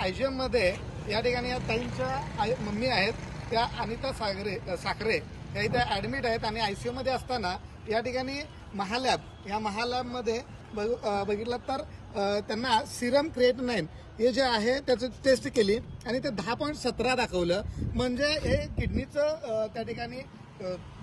IgM मध्ये या ठिकाणी या ताईंच्या मम्मी आहेत त्या अनिता साखरे या इथे ऍडमिट आहेत आणि आयसीयू मध्ये असताना या ठिकाणी महालॅब या महालॅबमध्ये बघितलं तर त्यांना सिरम क्रिएटिनिन हे जे आहे त्याची टेस्ट केली आणि ते 10.17 दाखवलं. म्हणजे हे किडनीचं त्या ठिकाणी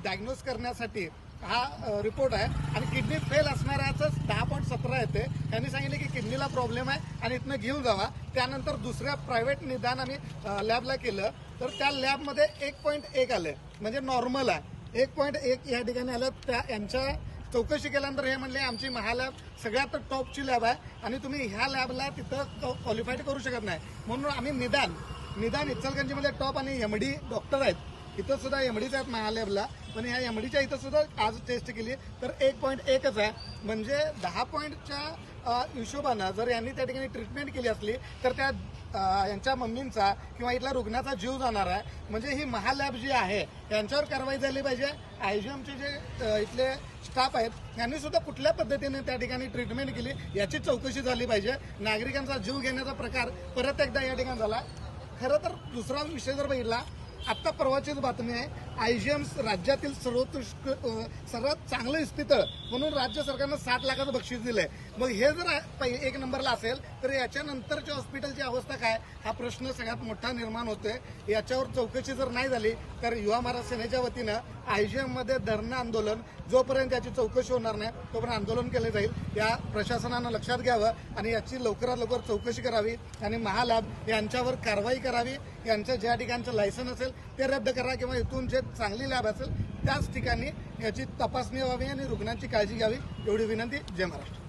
डायग्नोज करण्यासाठी हा रिपोर्ट आहे आणि किडनी फेल असणाऱ्याच 10.17 येते. त्यांनी सांगितले की किडनीला प्रॉब्लेम आहे आणि इथनं घेऊन जावा. त्यानंतर दुसऱ्या प्रायव्हेट निदान आम्ही लॅबला केलं तर त्या लॅबमध्ये 1.1 आलं म्हणजे नॉर्मल आहे. 1.1 या ठिकाणी आलं. त्या यांच्या चौकशी केल्यानंतर हे म्हणले आमची महालॅब सगळ्यात टॉपची लॅब आहे आणि तुम्ही ह्या लॅबला तिथं क्वालिफाईड करू शकत नाही. म्हणून आम्ही निदान इचलकरंजीमध्ये टॉप आणि एमडी डॉक्टर आहेत. इथं सुद्धा एमडीच आहेत महालॅबला, पण ह्या एमडीच्या इथं सुद्धा आज टेस्ट केली तर 1.1च आहे. म्हणजे 10 पॉईंटच्या हिशोबानं जर यांनी त्या ठिकाणी ट्रीटमेंट केली असली तर त्या यांच्या मम्मींचा किंवा इथल्या रुग्णाचा जीव जाणार आहे. म्हणजे ही महालॅब जी आहे यांच्यावर कारवाई झाली पाहिजे. आयजीएमचे जे इथले स्टाफ आहेत यांनी सुद्धा कुठल्या पद्धतीने त्या ठिकाणी ट्रीटमेंट केली याची चौकशी झाली पाहिजे. नागरिकांचा जीव घेण्याचा प्रकार परत एकदा या ठिकाणी झाला. खरं तर दुसरा विषय जर बघितला, आत्ता परवाचीच बातमी आहे, आयजीएम राज्यातील सर्वात चांगलं इस्पितळ म्हणून राज्य सरकारनं 60 लाखाचं बक्षीस दिलंय. मग हे जर एक नंबरला असेल तर याच्यानंतरच्या हॉस्पिटलची अवस्था काय हा प्रश्न सगळ्यात मोठा निर्माण होतोय. याच्यावर चौकशी जर नाही झाली तर युवा महाराज सेनेच्या वतीनं आयजीएम मध्ये धरणं आंदोलन जोपर्यंत याची चौकशी होणार नाही तोपर्यंत आंदोलन केले जाईल. या प्रशासनानं लक्षात घ्यावं आणि याची लवकरात लवकर चौकशी करावी आणि महालॅब यांच्यावर कारवाई करावी. यांचं ज्या ठिकाणचं लायसन असेल ते रद्द करा किंवा इथून जे चांगली लॅब असेल त्याच ठिकाणी याची तपासणी व्हावी आणि रुग्णांची काळजी घ्यावी एवढी विनंती. जय महाराष्ट्र.